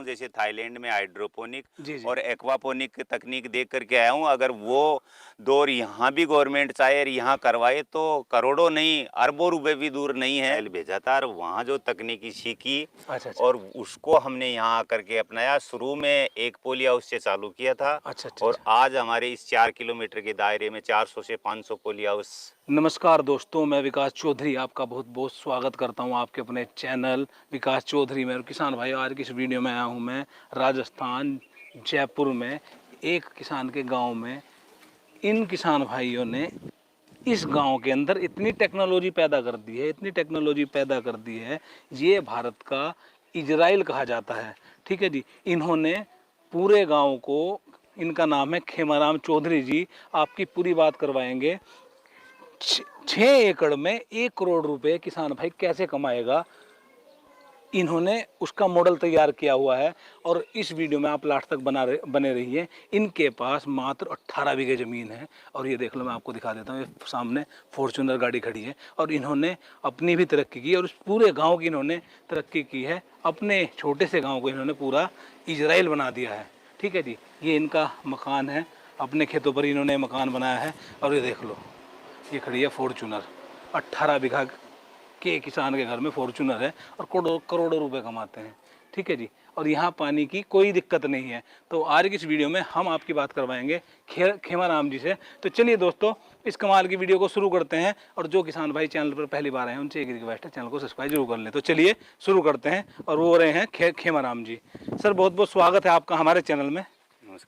जैसे थाईलैंड में हाइड्रोपोनिक जी, जी। और एक्वापोनिक तकनीक देख करके आया हूँ। अगर वो दौर यहाँ भी गवर्नमेंट चाहे और यहाँ करवाए तो करोड़ों नहीं अरबों रुपए भी दूर नहीं है। भेजा था और वहाँ जो तकनीकी सीखी अच्छा, अच्छा। और उसको हमने यहाँ आकर के अपनाया। शुरू में एक पोलिया हाउस से चालू किया था अच्छा, अच्छा, और अच्छा। आज हमारे इस 4 किलोमीटर के दायरे में 400 से 500 पोलिया हाउस। नमस्कार दोस्तों, मैं विकास चौधरी आपका बहुत-बहुत स्वागत करता हूं आपके अपने चैनल विकास चौधरी में। और किसान भाई, आज की इस वीडियो में आया हूं मैं राजस्थान जयपुर में एक किसान के गांव में। इन किसान भाइयों ने इस गांव के अंदर इतनी टेक्नोलॉजी पैदा कर दी है, इतनी टेक्नोलॉजी पैदा कर दी है, ये भारत का इजराइल कहा जाता है। ठीक है जी। इन्होंने पूरे गांव को, इनका नाम है खेमाराम चौधरी जी, आपकी पूरी बात करवाएंगे। 6 एकड़ में 1 करोड़ रुपए किसान भाई कैसे कमाएगा, इन्होंने उसका मॉडल तैयार किया हुआ है। और इस वीडियो में आप लास्ट तक बने रहिए। इनके पास मात्र 18 बीघे ज़मीन है। और ये देख लो, मैं आपको दिखा देता हूँ, ये सामने फॉर्च्यूनर गाड़ी खड़ी है। और इन्होंने अपनी भी तरक्की की और उस पूरे गांव की इन्होंने तरक्की की है। अपने छोटे से गांव को इन्होंने पूरा इजराइल बना दिया है। ठीक है जी। ये इनका मकान है, अपने खेतों पर इन्होंने मकान बनाया है। और ये देख लो, ये खड़ी है फॉर्च्यूनर। 18 बीघा के किसान के घर में फॉर्च्यूनर है और करोड़ों करोड़ों रुपए कमाते हैं। ठीक है जी। और यहाँ पानी की कोई दिक्कत नहीं है। तो आज की इस वीडियो में हम आपकी बात करवाएंगे खेमाराम जी से। तो चलिए दोस्तों, इस कमाल की वीडियो को शुरू करते हैं। और जो किसान भाई चैनल पर पहली बार आए हैं उनसे एक रिक्वेस्ट है, चैनल को सब्सक्राइब जरूर कर लें। तो चलिए शुरू करते हैं। और वो रहे हैं खेमाराम जी। सर, बहुत बहुत स्वागत है आपका हमारे चैनल में।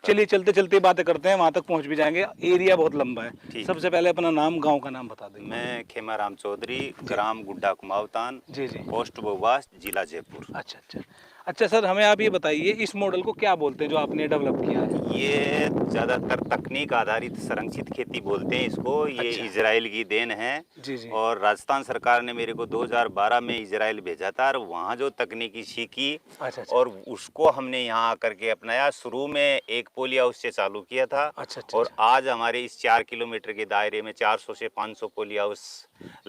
चलिए चलते चलते बातें करते हैं, वहाँ तक पहुँच भी जाएंगे। एरिया बहुत लंबा है। सबसे पहले अपना नाम, गांव का नाम बता दें। मैं खेमाराम चौधरी, ग्राम गुड्डा कुमावतान, जी जी। पोस्ट बोबास, जिला जयपुर। अच्छा अच्छा। अच्छा सर, हमें आप ये बताइए, इस मॉडल को क्या बोलते हैं जो आपने डेवलप किया है? ये ज़्यादातर तकनीक आधारित संरक्षित खेती बोलते हैं इसको। ये अच्छा। इजराइल की देन है। जी जी। और राजस्थान सरकार ने मेरे को 2012 में इजराइल भेजा था और वहाँ जो तकनीकी सीखी अच्छा अच्छा। और उसको हमने यहाँ आकर के अपनाया। शुरू में एक पोलिया हाउस से चालू किया था अच्छा अच्छा और अच्छा। आज हमारे इस 4 किलोमीटर के दायरे में 400 से 500 पोलिया हाउस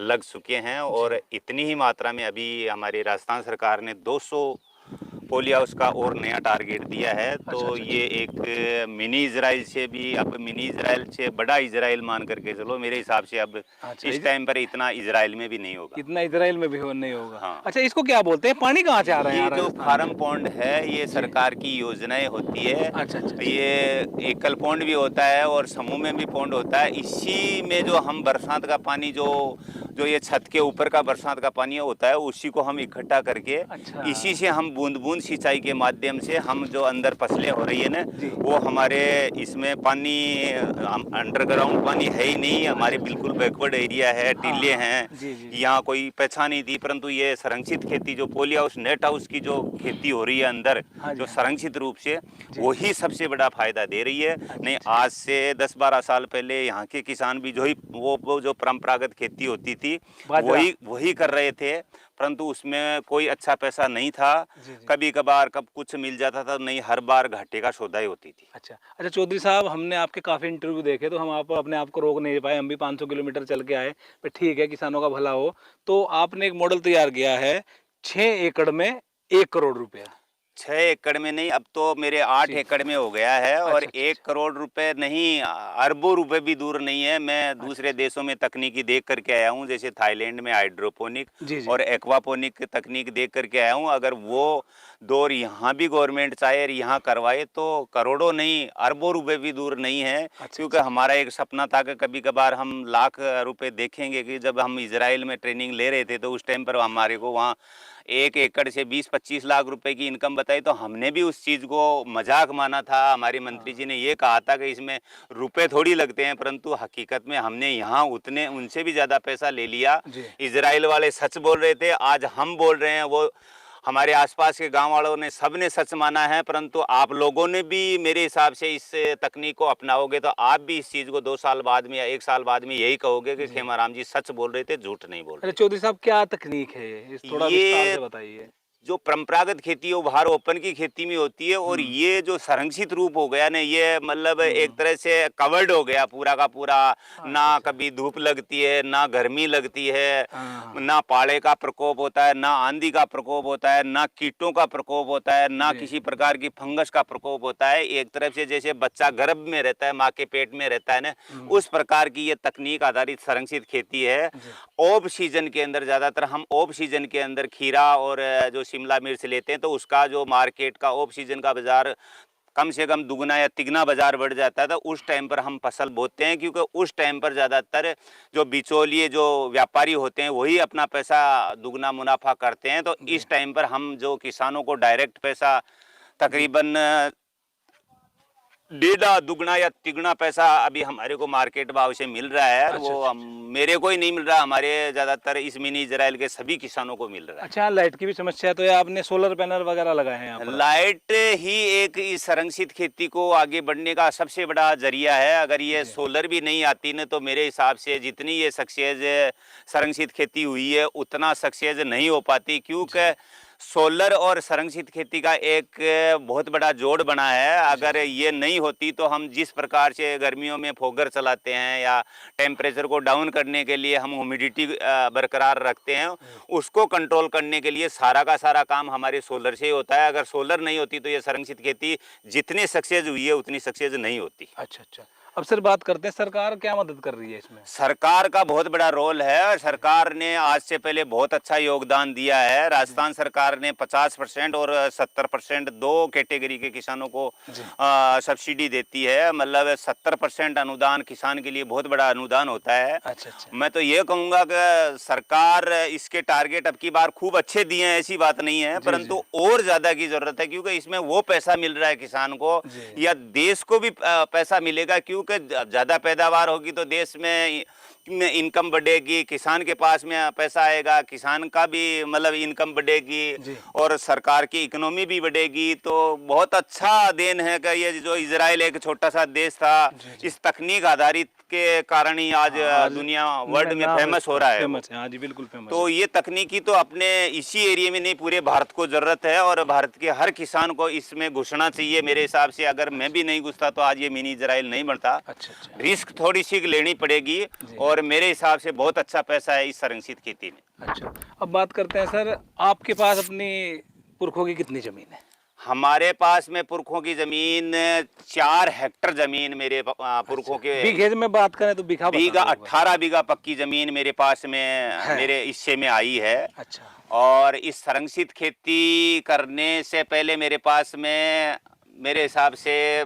लग चुके हैं। और इतनी ही मात्रा में अभी हमारी राजस्थान सरकार ने 200 पोलिया हाउस का और नया टारगेट दिया है। तो अच्छा अच्छा ये एक मिनी इजराइल से भी, अब मिनी इजराइल से बड़ा इजराइल मान करके चलो। मेरे हिसाब से अब अच्छा। इस टाइम पर इतना इजराइल में भी नहीं होगा। इतना इजराइल में भी हो नहीं होगा। हाँ, अच्छा, इसको क्या बोलते हैं? पानी कहाँ से आ रहे हैं ये यहाँ जो राजस्थान फार्म में? पॉन्ड है ये जी। सरकार की योजनाएं होती है। अच्छा अच्छा अच्छा। ये एकल पॉन्ड भी होता है और समूह में भी पॉन्ड होता है। इसी में जो हम बरसात का पानी, जो जो ये छत के ऊपर का बरसात का पानी होता है, उसी को हम इकट्ठा करके अच्छा। इसी से हम बूंद बूंद सिंचाई के माध्यम से हम जो अंदर फसलें हो रही है ना, जी। वो हमारे इसमें पानी अंडरग्राउंड पानी है ही नहीं। हमारे अच्छा अच्छा। बिल्कुल बैकवर्ड एरिया है, हाँ टीले हाँ। हैं, जी जी जी। यहाँ कोई पहचान नहीं थी। परंतु ये संरक्षित खेती जो पोली हाउस, नेट हाउस की जो खेती हो रही है अंदर, हाँ जी जो हाँ जी। संरक्षित रूप से, जी। वही सबसे बड़ा फायदा दे रही है। अच्छा नहीं, अच्छा। आज से 10-12 साल पहले यहाँ के किसान भी जो ही वो जो परंपरागत खेती होती थी बाजरा। वही वही कर रहे थे। परंतु उसमें कोई अच्छा पैसा नहीं था। जी जी। कभी कभार कब कुछ मिल जाता था, नहीं हर बार घाटे का सौदा ही होती थी। अच्छा अच्छा। चौधरी साहब, हमने आपके काफ़ी इंटरव्यू देखे, तो हम आप अपने आप को रोक नहीं पाए। हम भी 500 किलोमीटर चल के आए। पर ठीक है, किसानों का भला हो। तो आपने एक मॉडल तैयार किया है, 6 एकड़ में 1 करोड़ रुपया। 6 एकड़ में नहीं, अब तो मेरे 8 एकड़ में हो गया है। और अच्छा अच्छा 1 करोड़ रुपए नहीं, अरबों रुपए भी दूर नहीं है। मैं अच्छा। दूसरे देशों में तकनीकी देख करके आया हूँ, जैसे थाईलैंड में हाइड्रोपोनिक जी जी। और एक्वापोनिक तकनीक देख करके आया हूँ। अगर वो दौर यहाँ भी गवर्नमेंट चाहे और यहाँ करवाए तो करोड़ों नहीं अरबों रुपए भी दूर नहीं है। अच्छा क्योंकि अच्छा। हमारा एक सपना था कि कभी कभार हम लाख रुपए देखेंगे। कि जब हम इजराइल में ट्रेनिंग ले रहे थे तो उस टाइम पर हमारे को वहाँ 1 एकड़ से 20-25 लाख रुपए की इनकम बताई, तो हमने भी उस चीज़ को मजाक माना था। हमारे मंत्री जी ने ये कहा था कि इसमें रुपए थोड़ी लगते हैं, परंतु हकीकत में हमने यहाँ उतने उनसे भी ज़्यादा पैसा ले लिया। जी। इजराइल वाले सच बोल रहे थे, आज हम बोल रहे हैं। वो हमारे आसपास के गांव वालों ने, सबने सच माना है। परंतु आप लोगों ने भी मेरे हिसाब से इस तकनीक को अपनाओगे तो आप भी इस चीज़ को 2 साल बाद में या 1 साल बाद में यही कहोगे कि जी। खेमाराम जी सच बोल रहे थे, झूठ नहीं बोल अच्छा रहे चौधरी साहब, क्या तकनीक है ये? इस थोड़ा थे। विस्तार ये से बताइए। जो परंपरागत खेती है वो बाहर ओपन की खेती में होती है, और ये जो संरक्षित रूप हो गया ना, ये मतलब एक तरह से कवर्ड हो गया पूरा का पूरा। ना कभी धूप लगती है, ना गर्मी लगती है, ना पाले का प्रकोप होता है, ना आंधी का प्रकोप होता है, ना कीटों का प्रकोप होता है, ना किसी प्रकार की फंगस का प्रकोप होता है। एक तरफ से जैसे बच्चा गर्भ में रहता है, माँ के पेट में रहता है ना, उस प्रकार की ये तकनीक आधारित संरक्षित खेती है। ऑफ सीजन के अंदर, ज़्यादातर हम ऑफ सीजन के अंदर खीरा और जो शिमला मिर्च लेते हैं, तो उसका जो मार्केट का ऑफ सीजन का बाजार कम से कम दुगना या तिगना बाजार बढ़ जाता है। तो उस टाइम पर हम फसल बोते हैं, क्योंकि उस टाइम पर ज़्यादातर जो बिचौलिए जो व्यापारी होते हैं वही अपना पैसा दुगना मुनाफा करते हैं। तो इस टाइम पर हम जो किसानों को डायरेक्ट पैसा तकरीबन डेढ़ा दुगना या तिगुना पैसा अभी हमारे को मार्केट भाव से मिल रहा है। वो मेरे को ही नहीं मिल रहा, हमारे ज्यादातर इस मिनी इजराइल के सभी किसानों को मिल रहा है। अच्छा, लाइट की भी समस्या तो है, आपने सोलर पैनल वगैरह लगाए हैं यहाँ पर? लाइट ही एक इस संरक्षित खेती को आगे बढ़ने का सबसे बड़ा जरिया है। अगर ये सोलर भी नहीं आती ना, तो मेरे हिसाब से जितनी ये सक्सेस संरक्षित खेती हुई है उतना सक्सेस नहीं हो पाती, क्योंकि सोलर और संरक्षित खेती का एक बहुत बड़ा जोड़ बना है। अगर ये नहीं होती तो हम जिस प्रकार से गर्मियों में फोगर चलाते हैं या टेम्परेचर को डाउन करने के लिए हम ह्यूमिडिटी बरकरार रखते हैं, उसको कंट्रोल करने के लिए सारा का सारा काम हमारे सोलर से ही होता है। अगर सोलर नहीं होती तो ये संरक्षित खेती जितनी सक्सेस हुई है उतनी सक्सेस नहीं होती। अच्छा अच्छा, अब सर बात करते हैं सरकार क्या मदद कर रही है इसमें? सरकार का बहुत बड़ा रोल है, और सरकार ने आज से पहले बहुत अच्छा योगदान दिया है। राजस्थान सरकार ने 50% और 70% दो कैटेगरी के किसानों को सब्सिडी देती है। मतलब 70% अनुदान किसान के लिए बहुत बड़ा अनुदान होता है। अच्छा अच्छा। मैं तो ये कहूँगा कि सरकार इसके टारगेट अब की बार खूब अच्छे दिए हैं, ऐसी बात नहीं है, परंतु और ज़्यादा की ज़रूरत है, क्योंकि इसमें वो पैसा मिल रहा है किसान को या देश को भी पैसा मिलेगा, क्योंकि ज़्यादा पैदावार होगी तो देश में इनकम बढ़ेगी, किसान के पास में पैसा आएगा, किसान का भी मतलब इनकम बढ़ेगी और सरकार की इकोनॉमी भी बढ़ेगी। तो बहुत अच्छा देन है कि ये जो इजराइल एक छोटा सा देश था, इस तकनीक आधारित के कारण ही आज दुनिया वर्ल्ड में फेमस हो रहा है। हाँ जी, बिल्कुल फेमस। तो ये तकनीकी तो अपने इसी एरिया में नहीं, पूरे भारत को जरूरत है, और भारत के हर किसान को इसमें घुसना चाहिए मेरे हिसाब से। अगर मैं भी नहीं घुसता तो आज ये मिनी इजराइल नहीं बनता। अच्छा अच्छा। रिस्क थोड़ी सी लेनी पड़ेगी, और मेरे हिसाब से बहुत अच्छा पैसा है इस संरक्षित खेती में। अच्छा, अब बात करते हैं सर, आपके पास अपनी पुरखों की कितनी जमीन है? हमारे पास में पुरखों की जमीन 4 हेक्टर जमीन मेरे पुरखों के। बीघे में बात करें तो बीघा 18 बीघा पक्की जमीन मेरे पास में है। मेरे हिस्से में आई है। अच्छा। और इस संरक्षित खेती करने से पहले मेरे पास में मेरे हिसाब से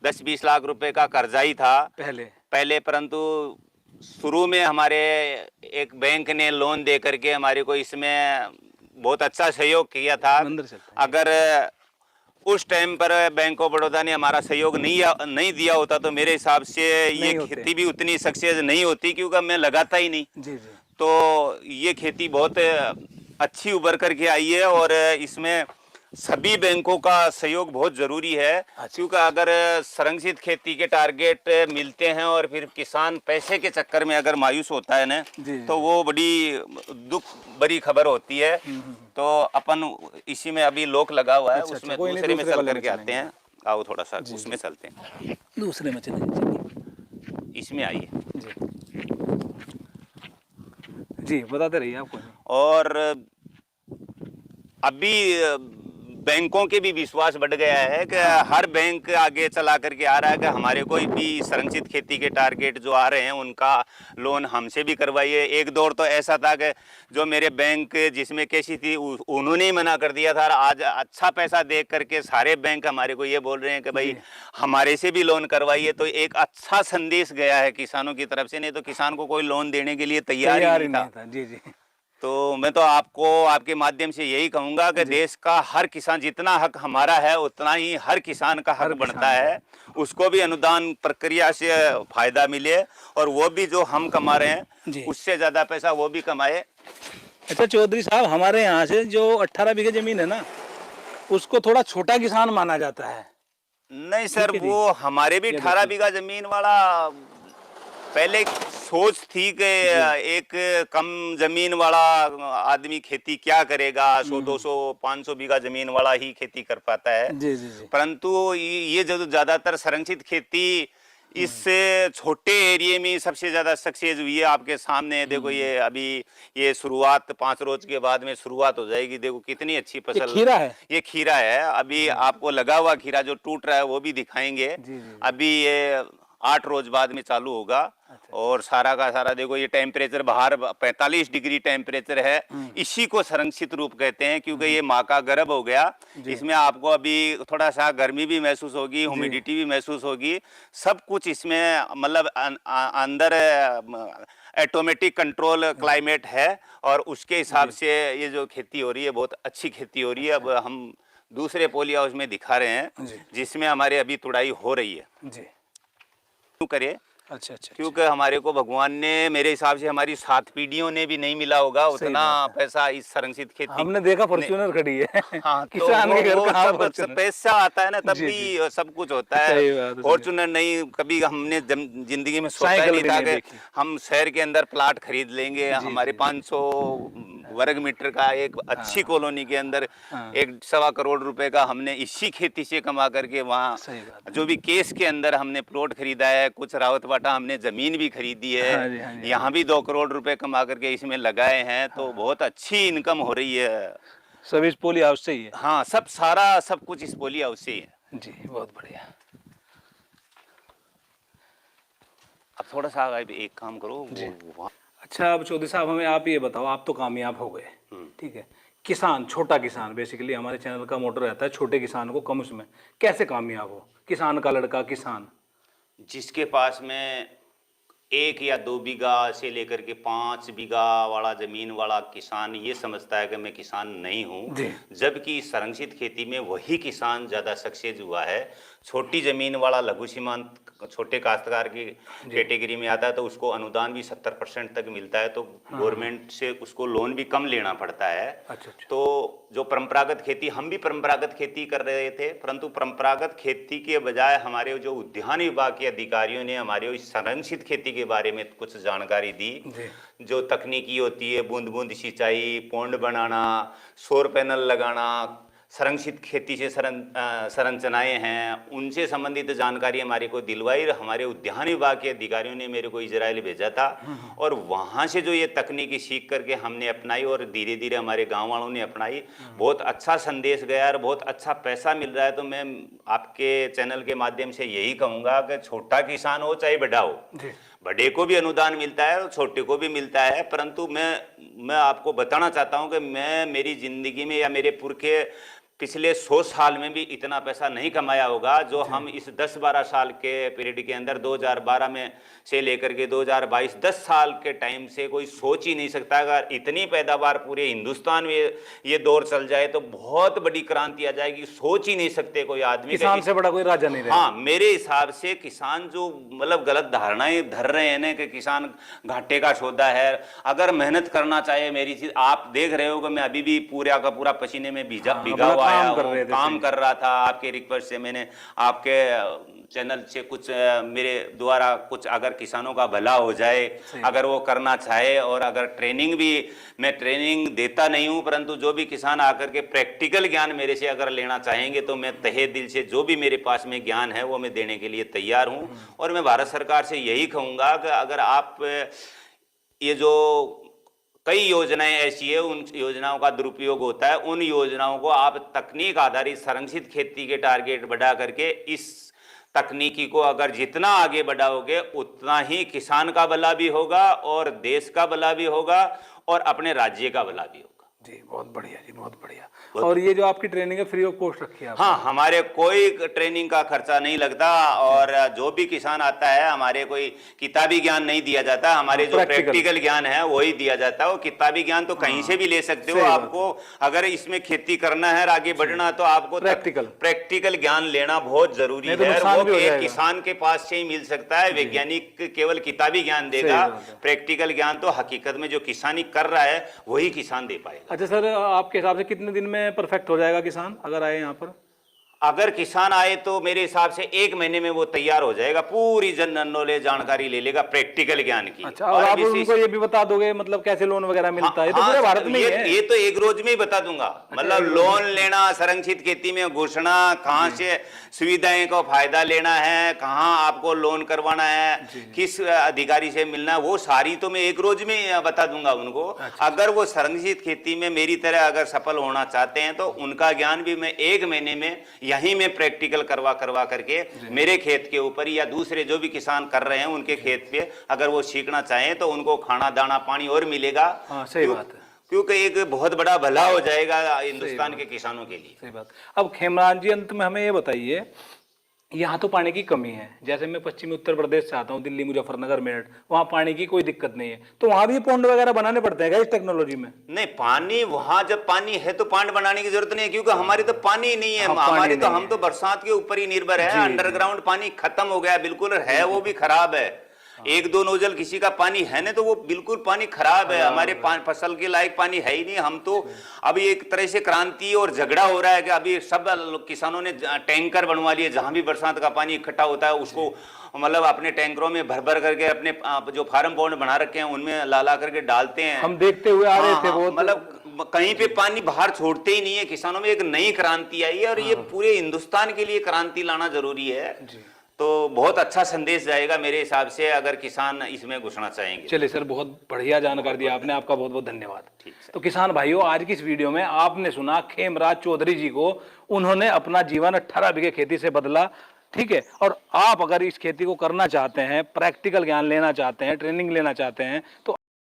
10-20 लाख रुपए का कर्जा ही था पहले, परंतु शुरू में हमारे एक बैंक ने लोन दे करके हमारे को इसमें बहुत अच्छा सहयोग किया था। अगर उस टाइम पर बैंक ऑफ बड़ौदा ने हमारा सहयोग नहीं दिया होता तो मेरे हिसाब से ये खेती भी उतनी सक्सेस नहीं होती, क्योंकि मैं लगाता ही नहीं। जी जी। तो ये खेती बहुत अच्छी उभर करके आई है, और इसमें सभी बैंकों का सहयोग बहुत जरूरी है। क्योंकि अगर संरक्षित खेती के टारगेट मिलते हैं और फिर किसान पैसे के चक्कर में अगर मायूस होता है ना, तो वो बड़ी खबर होती है। तो अपन इसी में अभी लोक लगा हुआ है। उसमें दूसरे में चल करके आते हैं। आओ थोड़ा सा उसमें चलते हैं। दूसरे में चलिए, इसमें आइए जी, बताते रहिए आपको। और अभी बैंकों के भी विश्वास बढ़ गया है कि हर बैंक आगे चला करके आ रहा है कि हमारे कोई भी संरक्षित खेती के टारगेट जो आ रहे हैं उनका लोन हमसे भी करवाइए। एक दौर तो ऐसा था कि जो मेरे बैंक जिसमें कैसी थी उन्होंने ही मना कर दिया था। आज अच्छा पैसा देख करके सारे बैंक हमारे को ये बोल रहे हैं कि भाई हमारे से भी लोन करवाइए। तो एक अच्छा संदेश गया है किसानों की तरफ से, नहीं तो किसान को कोई लोन देने के लिए तैयार ही नहीं था। जी जी। तो मैं तो आपको आपके माध्यम से यही कहूँगा कि देश का हर किसान, जितना हक हमारा है उतना ही हर किसान का हक बनता है, उसको भी अनुदान प्रक्रिया से फायदा मिले, और वो भी जो हम कमा रहे हैं उससे ज़्यादा पैसा वो भी कमाए। अच्छा चौधरी साहब, हमारे यहाँ से जो 18 बीघे जमीन है ना, उसको थोड़ा छोटा किसान माना जाता है। नहीं सर, वो हमारे भी 18 बीघा जमीन वाला पहले सोच थी कि एक कम जमीन वाला आदमी खेती क्या करेगा, 100 200 500 बीघा जमीन वाला ही खेती कर पाता है। जी जी जी। परंतु ये जो ज्यादातर संरक्षित खेती इस छोटे एरिया में सबसे ज्यादा सक्सेस हुई है। आपके सामने है, देखो ये अभी ये शुरुआत 5 रोज के बाद में शुरुआत हो जाएगी। देखो कितनी अच्छी ये फसल। खीरा है। ये खीरा है। अभी आपको लगा हुआ खीरा जो टूट रहा है वो भी दिखाएंगे। जी, जी। अभी ये 8 रोज बाद में चालू होगा। अच्छा। और सारा का सारा देखो ये टेम्परेचर बाहर 45 डिग्री टेम्परेचर है। इसी को संरक्षित रूप कहते हैं, क्योंकि ये माँ का गर्भ हो गया। इसमें आपको अभी थोड़ा सा गर्मी भी महसूस होगी, ह्यूमिडिटी भी महसूस होगी, सब कुछ इसमें मतलब अंदर ऑटोमेटिक कंट्रोल क्लाइमेट है। और उसके हिसाब से ये जो खेती हो रही है बहुत अच्छी खेती हो रही है। अब हम दूसरे पोली हाउस में दिखा रहे हैं जिसमें हमारे अभी तुड़ाई हो रही है। जी। क्यों करे? अच्छा अच्छा। क्योंकि हमारे को भगवान ने, मेरे हिसाब से हमारी 7 पीढ़ियों ने भी नहीं मिला होगा उतना पैसा इस संरक्षित खेती। हमने देखा फॉर्च्यूनर खड़ी है। हाँ, तो किसान के घर वो कहाँ सब फॉर्च्यूनर? पैसा आता है ना तब जी, भी सब कुछ होता है। सही बात है, फॉर्च्यूनर नहीं कभी हमने जिंदगी में सोचा ही साइकिल नहीं भी था नहीं कि देखी। हम शहर के अंदर प्लाट खरीद लेंगे। जी, हमारे जी। 500 वर्ग मीटर का एक अच्छी कॉलोनी के अंदर हाँ। 1 सवा करोड़ रुपए का हमने इसी खेती से कमा करके वहाँ सही बात है। जो भी केस के अंदर हमने प्लॉट खरीदा है, कुछ रावतबाटा हमने जमीन भी खरीदी है। हाँ जी, हाँ जी, यहाँ भी 2 करोड़ रुपए कमा करके इसमें लगाए हैं। तो बहुत अच्छी इनकम हो रही है। सब इस पोली हाउस से ही है। हाँ, सब सारा सब कुछ इस पोली हाउस से ही है। जी, बहुत बढ़िया। अब थोड़ा सा एक काम करो वहाँ। अच्छा, अब चौधरी साहब हमें आप ये बताओ, आप तो कामयाब हो गए, ठीक है, किसान, छोटा किसान, बेसिकली हमारे चैनल का मोटो रहता है छोटे किसान को कम उसमें, कैसे कामयाब हो? किसान का लड़का किसान। जिसके पास में 1 या 2 बीघा से लेकर के 5 बीघा वाला जमीन वाला किसान ये समझता है कि मैं किसान नहीं हूँ, जबकि इस संरक्षित खेती में वही किसान ज़्यादा सक्सेस हुआ है। छोटी जमीन वाला लघु सीमांत छोटे काश्तकार की कैटेगरी में आता है तो उसको अनुदान भी 70% तक मिलता है। तो गवर्नमेंट से उसको लोन भी कम लेना पड़ता है। अच्छा। तो जो परंपरागत खेती, हम भी परंपरागत खेती कर रहे थे, परंतु परंपरागत खेती के बजाय हमारे जो उद्यान विभाग के अधिकारियों ने हमारे इस संरक्षित खेती के बारे में कुछ जानकारी दी। जो तकनीकी होती है, बूंद बूंद सिंचाई, पौंड बनाना, सौर पैनल लगाना, संरक्षित खेती से संरचनाएं हैं, उनसे संबंधित जानकारी हमारे को दिलवाई। हमारे उद्यान विभाग के अधिकारियों ने मेरे को इजराइल भेजा था और वहाँ से जो ये तकनीकी सीख करके हमने अपनाई और धीरे धीरे हमारे गांव वालों ने अपनाई। बहुत अच्छा संदेश गया और बहुत अच्छा पैसा मिल रहा है। तो मैं आपके चैनल के माध्यम से यही कहूँगा कि छोटा किसान हो चाहे बड़ा हो, बड़े को भी अनुदान मिलता है और छोटे को भी मिलता है। परंतु मैं आपको बताना चाहता हूं कि मैं मेरी जिंदगी में या मेरे पुरखे पिछले 100 साल में भी इतना पैसा नहीं कमाया होगा जो हम इस 10-12 साल के पीरियड के अंदर 2012 में से लेकर के 2022 10 साल के टाइम से कोई सोच ही नहीं सकता। अगर इतनी पैदावार पूरे हिंदुस्तान में ये दौर चल जाए तो बहुत बड़ी क्रांति आ जाएगी। सोच ही नहीं सकते कोई आदमी, किसान से बड़ा कोई राजा नहीं रहेगा। हाँ, मेरे हिसाब से किसान जो मतलब गलत धारणाएं धर रहे हैं ना कि किसान घाटे का सौदा है, अगर मेहनत करना चाहे, मेरी चीज आप देख रहे हो कि मैं अभी भी पूरा का पूरा पसीने में भीगा हुआ काम कर रहा था। आपके रिक्वेस्ट से मैंने आपके चैनल से कुछ मेरे द्वारा कुछ अगर किसानों का भला हो जाए, अगर वो करना चाहे, और अगर ट्रेनिंग भी, मैं ट्रेनिंग देता नहीं हूं, परंतु जो भी किसान आकर के प्रैक्टिकल ज्ञान मेरे से अगर लेना चाहेंगे तो मैं तहे दिल से जो भी मेरे पास में ज्ञान है वो मैं देने के लिए तैयार हूं। और मैं भारत सरकार से यही कहूंगा कि अगर आप ये जो कई योजनाएं ऐसी है, उन योजनाओं का दुरुपयोग होता है, उन योजनाओं को आप तकनीक आधारित संरक्षित खेती के टारगेट बढ़ा करके इस तकनीकी को अगर जितना आगे बढ़ाओगे उतना ही किसान का भला भी होगा और देश का भला भी होगा और अपने राज्य का भला भी होगा। जी, बहुत बढ़िया जी, बहुत बढ़िया। और ये जो आपकी ट्रेनिंग है फ्री ऑफ कॉस्ट रखी है? हाँ, हमारे कोई ट्रेनिंग का खर्चा नहीं लगता और जो भी किसान आता है हमारे कोई किताबी ज्ञान नहीं दिया जाता। हमारे जो प्रैक्टिकल ज्ञान है वही दिया जाता है। वो किताबी ज्ञान तो कहीं से भी ले सकते हो। आपको अगर इसमें खेती करना है और आगे बढ़ना तो आपको प्रैक्टिकल ज्ञान लेना बहुत जरूरी है। वो एक किसान के पास से ही मिल सकता है। वैज्ञानिक केवल किताबी ज्ञान देगा, प्रैक्टिकल ज्ञान तो हकीकत में जो किसानी कर रहा है वही किसान दे पाएगा। अच्छा सर, आपके हिसाब से कितने दिन में परफेक्ट हो जाएगा किसान अगर आए यहाँ पर? अगर किसान आए तो मेरे हिसाब से 1 महीने में वो तैयार हो जाएगा, पूरी जनरल नॉलेज जानकारी ले लेगा प्रेक्टिकल ज्ञान की। अच्छा, और आप उनको ये भी बता दोगे मतलब कैसे लोन वगैरह मिलता है? ये तो पूरे भारत में ही है। ये तो एक रोज में ही बता दूंगा। मतलब लोन लेना, संरक्षित खेती में घुसना, कहाँ से सुविधाएं का फायदा लेना है, कहाँ आपको लोन करवाना है, किस अधिकारी से मिलना है, वो सारी तो मैं एक रोज में बता दूंगा उनको। अगर वो संरक्षित खेती में मेरी तरह अगर सफल होना चाहते हैं तो उनका ज्ञान भी मैं 1 महीने में यहीं में प्रैक्टिकल करवा करके मेरे खेत के ऊपर या दूसरे जो भी किसान कर रहे हैं उनके खेत पे अगर वो सीखना चाहें तो उनको खाना दाना पानी और मिलेगा। हाँ, सही बात है। क्योंकि एक बहुत बड़ा भला हो जाएगा हिंदुस्तान के किसानों के लिए। सही बात। अब खेमराज जी, अंत में हमें ये बताइए, यहाँ तो पानी की कमी है, जैसे मैं पश्चिमी उत्तर प्रदेश से आता हूँ, दिल्ली, मुजफ्फरनगर, मेरठ, वहाँ पानी की कोई दिक्कत नहीं है, तो वहाँ भी पौंड वगैरह बनाने पड़ते हैं क्या इस टेक्नोलॉजी में? नहीं, पानी वहाँ जब पानी है तो पानी बनाने की जरूरत नहीं है, क्योंकि हमारी तो पानी ही नहीं है। हमारी तो हम तो बरसात के ऊपर ही निर्भर है। अंडरग्राउंड पानी खत्म हो गया बिल्कुल, है वो भी खराब है। 1-2 नोजल किसी का पानी है ना तो वो बिल्कुल पानी खराब है। हमारे फसल के लायक पानी है ही नहीं। हम तो अभी एक तरह से क्रांति और झगड़ा हो रहा है कि अभी सब किसानों ने टैंकर बनवा लिए, जहां भी बरसात का पानी इकट्ठा होता है उसको मतलब अपने टैंकरों में भर करके अपने जो फार्म पॉन्ड बना रखे हैं उनमें ला करके डालते हैं। हम देखते हुए आ रहे थे वो, मतलब कहीं पे पानी बाहर छोड़ते ही नहीं है। किसानों में एक नई क्रांति आई है और ये पूरे हिंदुस्तान के लिए क्रांति लाना जरूरी है। तो बहुत अच्छा संदेश जाएगा मेरे हिसाब से अगर किसान इसमें घुसना चाहेंगे। चलिए सर, बहुत बढ़िया जानकारी दी आपने, आपका बहुत बहुत धन्यवाद। तो किसान भाइयों, आज की इस वीडियो में आपने सुना खेमराज चौधरी जी को, उन्होंने अपना जीवन 18 बीघे खेती से बदला। ठीक है, और आप अगर इस खेती को करना चाहते हैं, प्रैक्टिकल ज्ञान लेना चाहते हैं, ट्रेनिंग लेना चाहते हैं, तो